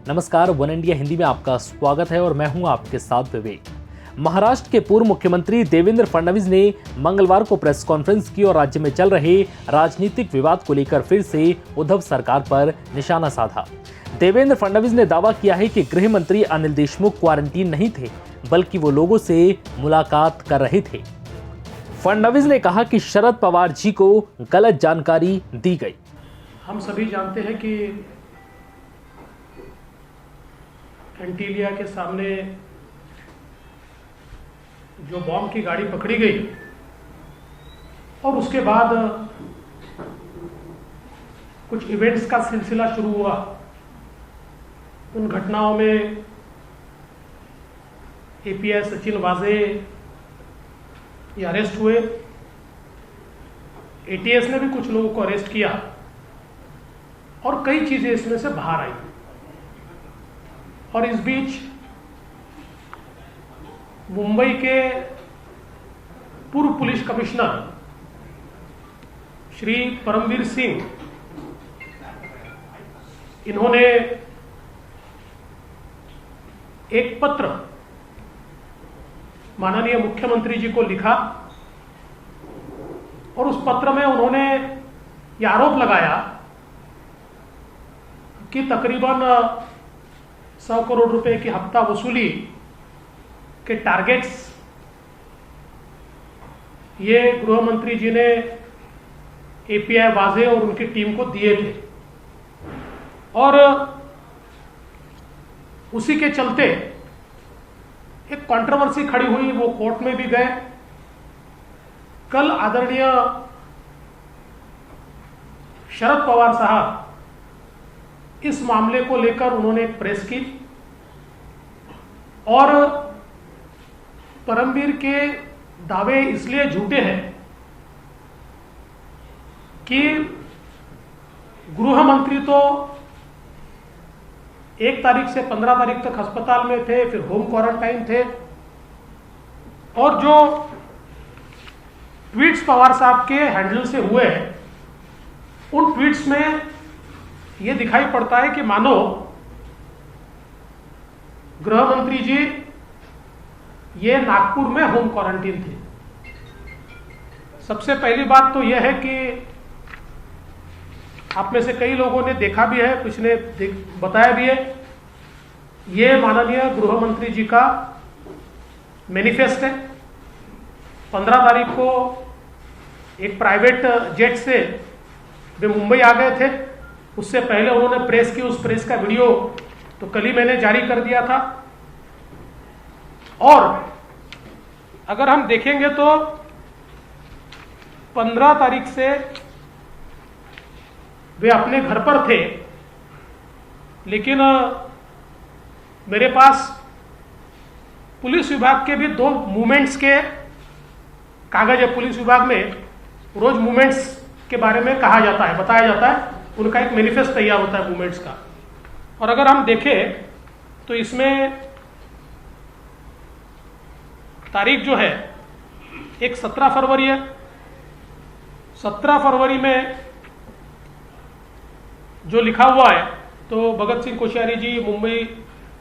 नमस्कार, one India Hindi में आपका स्वागत है और मैं हूं आपके साथ विवेक। महाराष्ट्र के पूर्व मुख्यमंत्री देवेंद्र फडणवीस ने मंगलवार को प्रेस कॉन्फ्रेंस की और राज्य में चल रहे राजनीतिक विवाद को लेकर फिर से उद्धव सरकार पर निशाना साधा। देवेंद्र फडणवीस ने दावा किया है कि गृह मंत्री अनिल देशमुख क्वारंटीन नहीं थे, बल्कि वो लोगों से मुलाकात कर रहे थे। फडणवीस ने कहा कि शरद पवार जी को गलत जानकारी दी गई। हम सभी जानते हैं कि एंटीलिया के सामने जो बॉम्ब की गाड़ी पकड़ी गई और उसके बाद कुछ इवेंट्स का सिलसिला शुरू हुआ। उन घटनाओं में एपीआई सचिन वाजे ये अरेस्ट हुए। एटीएस ने भी कुछ लोगों को अरेस्ट किया और कई चीजें इसमें से बाहर आई। और इस बीच मुंबई के पूर्व पुलिस कमिश्नर श्री परमवीर सिंह, इन्होंने एक पत्र माननीय मुख्यमंत्री जी को लिखा और उस पत्र में उन्होंने ये आरोप लगाया कि तकरीबन 100 करोड़ रुपए की हफ्ता वसूली के टारगेट्स ये गृह मंत्री जी ने एपीआई वाजे और उनकी टीम को दिए थे और उसी के चलते एक कंट्रोवर्सी खड़ी हुई। वो कोर्ट में भी गए। कल आदरणीय शरद पवार साहब इस मामले को लेकर उन्होंने एक प्रेस की और परमवीर के दावे इसलिए झूठे हैं कि गृह मंत्री तो 1 तारीख से 15 तारीख तक अस्पताल में थे, फिर होम क्वारंटाइन थे और जो ट्वीट्स पवार साहब के हैंडल से हुए हैं उन ट्वीट्स में यह दिखाई पड़ता है कि मानो गृह मंत्री जी ये नागपुर में होम क्वारंटीन थे। सबसे पहली बात तो यह है कि आप में से कई लोगों ने देखा भी है, कुछ ने बताया भी है, ये माननीय गृह मंत्री जी का मैनिफेस्ट है। 15 तारीख को एक प्राइवेट जेट से वे मुंबई आ गए थे। उससे पहले उन्होंने प्रेस की, उस प्रेस का वीडियो तो कल ही मैंने जारी कर दिया था। और अगर हम देखेंगे तो 15 तारीख से वे अपने घर पर थे, लेकिन मेरे पास पुलिस विभाग के भी 2 मूवमेंट्स के कागज है। पुलिस विभाग में रोज मूवमेंट्स के बारे में कहा जाता है, बताया जाता है, उनका एक मैनिफेस्ट तैयार होता है मूवमेंट्स का। और अगर हम देखें तो इसमें तारीख जो है एक 17 फरवरी है। 17 फरवरी में जो लिखा हुआ है तो भगत सिंह कोश्यारी जी मुंबई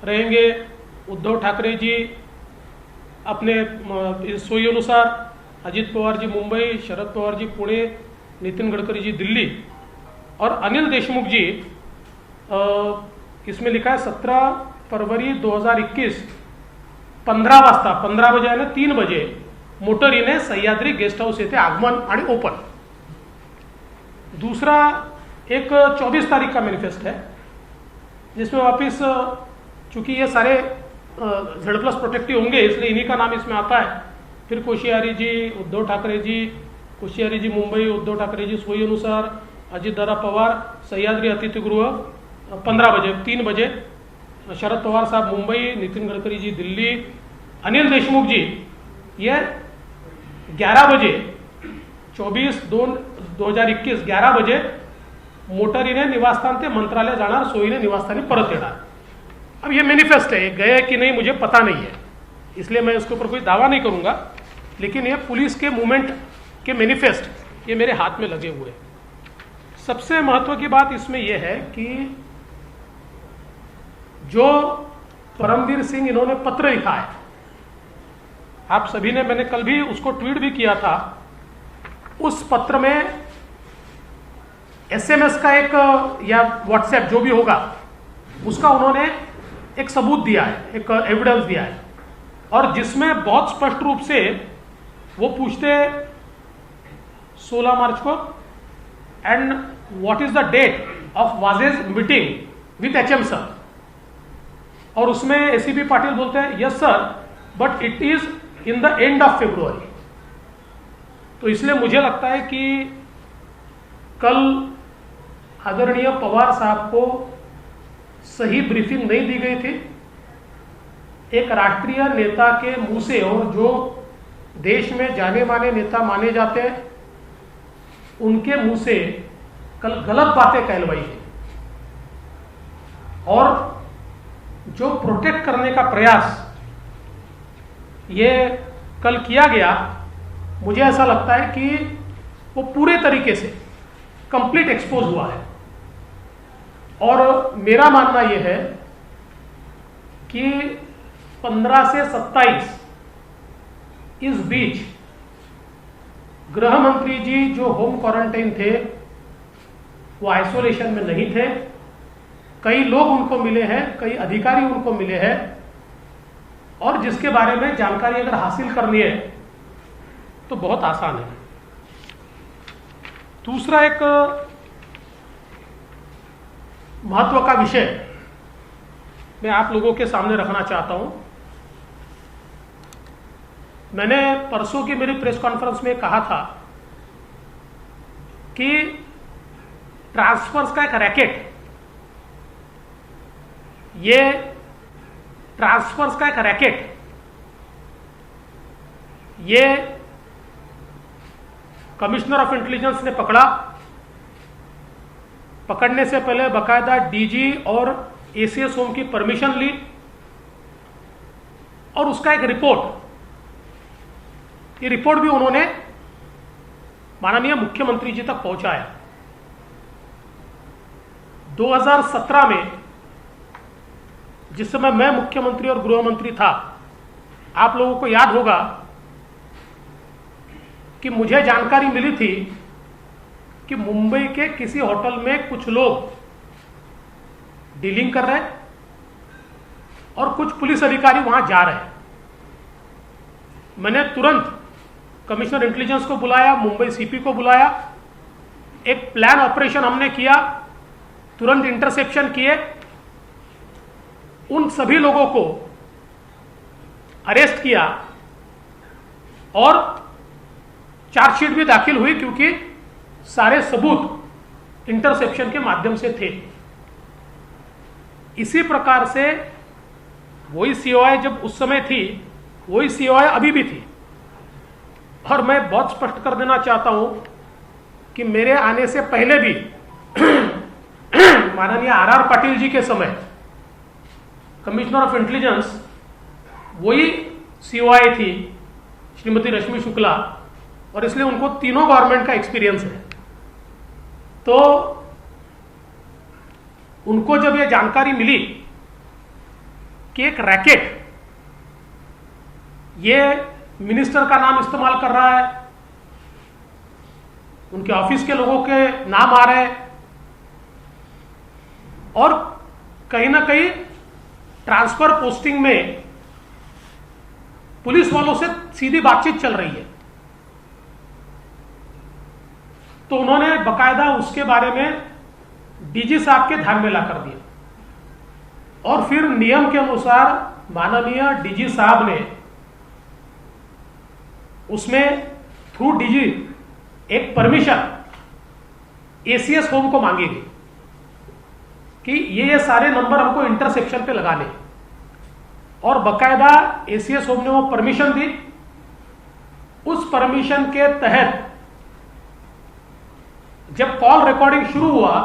रहेंगे, उद्धव ठाकरे जी अपने सोई अनुसार, अजित पवार जी मुंबई, शरद पवार जी पुणे, नितिन गडकरी जी दिल्ली और अनिल देशमुख जी इसमें लिखा है 17 फरवरी 2021 15 वाजता, 15 बजे आणि 3 बजे मोटरीने सह्याद्री गेस्ट हाऊस येथे आगमन आणि ओपन। दूसरा एक 24 तारीख का मैनिफेस्ट है जिसमें वापिस, चूंकि ये सारे Z+ प्रोटेक्टिव होंगे इसलिए इन्हीं का नाम इसमें आता है। फिर कोश्यारी जी, उद्धव ठाकरे जी, कोश्यारी जी मुंबई, उद्धव ठाकरे जी सोई अनुसार, अजितदादा पवार, सह्याद्री अतिथीगृह 15 बजे, 3 बजे शरद पवार साहब मुंबई, नितिन गडकरी जी दिल्ली, अनिल देशमुख जी ये 11 बजे 24/2/2021 11 बजे मोटारीने निवासस्थान ते मंत्रालय जाणार, सोयीने निवासस्थानी परत येणार। अब ये मैनिफेस्ट है, गए कि नहीं मुझे पता नहीं है, इसलिए मैं उसके ऊपर कोई दावा नहीं करूंगा, लेकिन ये पुलिस के मूवमेंट के मैनिफेस्ट ये मेरे हाथ में लगे हुए हैं। सबसे महत्व की बात इसमें यह है कि जो परमवीर सिंह इन्होंने पत्र लिखा है, आप सभी ने, मैंने कल भी उसको ट्वीट भी किया था, उस पत्र में एसएमएस का एक या व्हाट्सएप जो भी होगा उसका उन्होंने एक सबूत दिया है, एक एविडेंस दिया है, और जिसमें बहुत स्पष्ट रूप से वो पूछते 16 मार्च को, and what is the date of wages meeting with HM sir, और उसमें एसीपी पाटिल बोलते हैं yes sir but it is in the end of February. तो इसलिए मुझे लगता है कि कल आदरणीय पवार साहब को सही ब्रीफिंग नहीं दी गई थी। एक राष्ट्रीय नेता के मुंह से, और जो देश में जाने माने नेता माने जाते हैं, उनके मुंह से कल गलत बातें कहलवाई थी, और जो प्रोटेक्ट करने का प्रयास ये कल किया गया, मुझे ऐसा लगता है कि वो पूरे तरीके से कंप्लीट एक्सपोज हुआ है। और मेरा मानना यह है कि 15 से 27 इस बीच गृह मंत्री जी जो होम क्वारंटाइन थे वो आइसोलेशन में नहीं थे। कई लोग उनको मिले हैं, कई अधिकारी उनको मिले हैं, और जिसके बारे में जानकारी अगर हासिल करनी है तो बहुत आसान है। दूसरा एक महत्व का विषय मैं आप लोगों के सामने रखना चाहता हूं। मैंने परसों की मेरी प्रेस कॉन्फ्रेंस में कहा था कि ट्रांसफर्स का एक रैकेट, ये ट्रांसफर्स का एक रैकेट, ये कमिश्नर ऑफ इंटेलिजेंस ने पकड़ा। पकड़ने से पहले बकायदा डीजी और एसीएस होम की परमिशन ली, और उसका एक रिपोर्ट, ये रिपोर्ट भी उन्होंने माननीय मुख्यमंत्री जी तक पहुंचाया। 2017 में, जिस समय मैं मुख्यमंत्री और गृह मंत्री था, आप लोगों को याद होगा कि मुझे जानकारी मिली थी कि मुंबई के किसी होटल में कुछ लोग डीलिंग कर रहे हैं और कुछ पुलिस अधिकारी वहां जा रहे हैं। मैंने तुरंत कमिश्नर इंटेलिजेंस को बुलाया, मुंबई सीपी को बुलाया, एक प्लान ऑपरेशन हमने किया, तुरंत इंटरसेप्शन किए, उन सभी लोगों को अरेस्ट किया, और चार्जशीट भी दाखिल हुई क्योंकि सारे सबूत इंटरसेप्शन के माध्यम से थे। इसी प्रकार से वही सीओआई जब उस समय थी, वही सीओआई अभी भी थी। और मैं बहुत स्पष्ट कर देना चाहता हूं कि मेरे आने से पहले भी माननीय आर पाटिल जी के समय कमिश्नर ऑफ इंटेलिजेंस वही सीओआई थी, श्रीमती रश्मि शुक्ला, और इसलिए उनको तीनों गवर्नमेंट का एक्सपीरियंस है। तो उनको जब यह जानकारी मिली कि एक रैकेट ये मिनिस्टर का नाम इस्तेमाल कर रहा है, उनके ऑफिस के लोगों के नाम आ रहे हैं, और कहीं ना कहीं ट्रांसफर पोस्टिंग में पुलिस वालों से सीधी बातचीत चल रही है, तो उन्होंने बकायदा उसके बारे में डीजी साहब के ध्यान में ला कर दिया, और फिर नियम के अनुसार माननीय डीजी साहब ने उसमें थ्रू डीजी एक परमिशन एसीएस होम को मांगी गई कि ये सारे नंबर हमको इंटरसेप्शन पे लगाने, और बकायदा एसीएस होम ने वो परमिशन दी। उस परमिशन के तहत जब कॉल रिकॉर्डिंग शुरू हुआ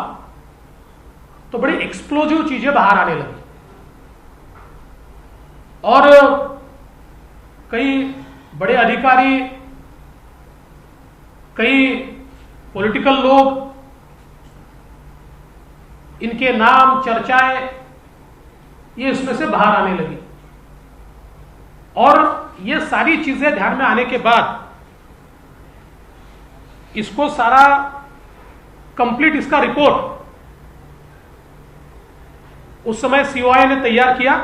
तो बड़ी एक्सप्लोजिव चीजें बाहर आने लगी, और कई बड़े अधिकारी, कई पॉलिटिकल लोग, इनके नाम, चर्चाएं ये इसमें से बाहर आने लगी। और ये सारी चीजें ध्यान में आने के बाद इसको सारा कंप्लीट इसका रिपोर्ट उस समय सीओआई ने तैयार किया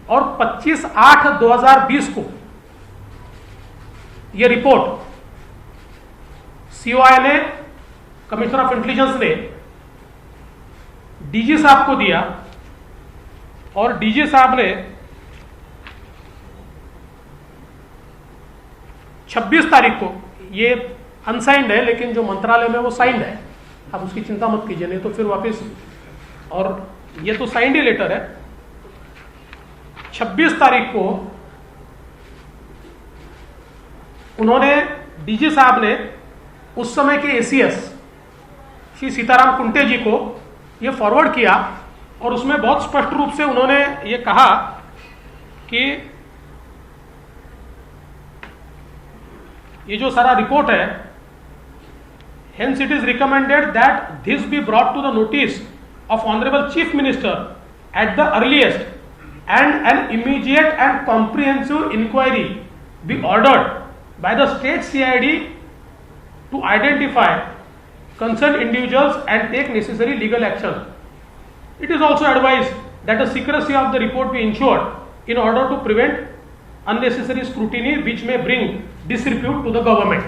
और 25/8/2020 को ये रिपोर्ट सीओआई ने, कमिश्नर ऑफ इंटेलिजेंस ने डीजी साहब को दिया और डीजी साहब ने 26 तारीख को, ये अनसाइंड है लेकिन जो मंत्रालय में वो साइंड है, आप उसकी चिंता मत कीजिए, नहीं तो फिर वापस, और ये तो साइंड ही लेटर है। 26 तारीख को उन्होंने, डीजी साहब ने उस समय के एसीएस श्री सीताराम कुंटे जी को ये फॉरवर्ड किया और उसमें बहुत स्पष्ट रूप से उन्होंने ये कहा कि ये जो सारा रिपोर्ट है, hence it is recommended that this be brought to the notice of Honorable Chief Minister at the earliest, and an immediate and comprehensive inquiry be ordered by the state CID to identify concerned individuals and take necessary legal action. It is also advised that the secrecy of the report be ensured in order to prevent unnecessary scrutiny which may bring disrepute to the government.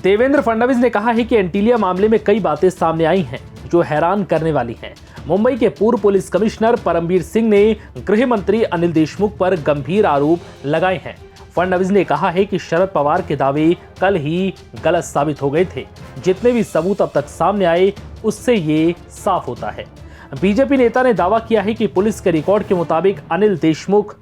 Devendra Fadnavis ने कहा है कि एंटीलिया मामले में कई बातें सामने आई हैं जो हैरान करने वाली हैं। मुंबई के पूर्व पुलिस कमिश्नर परमबीर सिंह ने गृह मंत्री अनिल देशमुख पर गंभीर आरोप लगाए हैं। फडणवीस ने कहा है कि शरद पवार के दावे कल ही गलत साबित हो गए थे। जितने भी सबूत अब तक सामने आए उससे ये साफ होता है। बीजेपी नेता ने दावा किया है कि पुलिस के रिकॉर्ड के मुताबिक अनिल देशमुख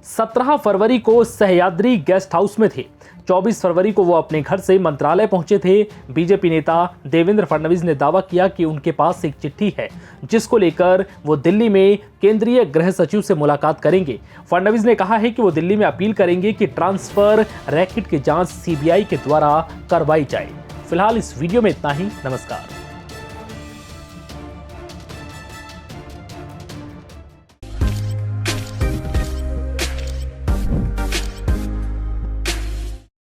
17 फरवरी को सह्याद्री गेस्ट हाउस में थे। 24 फरवरी को वो अपने घर से मंत्रालय पहुंचे थे। बीजेपी नेता देवेंद्र फडणवीस ने दावा किया कि उनके पास एक चिट्ठी है जिसको लेकर वो दिल्ली में केंद्रीय गृह सचिव से मुलाकात करेंगे। फडणवीस ने कहा है कि वो दिल्ली में अपील करेंगे कि ट्रांसफर रैकेट की जांच सीबीआई के द्वारा करवाई जाए। फिलहाल इस वीडियो में इतना ही। नमस्कार।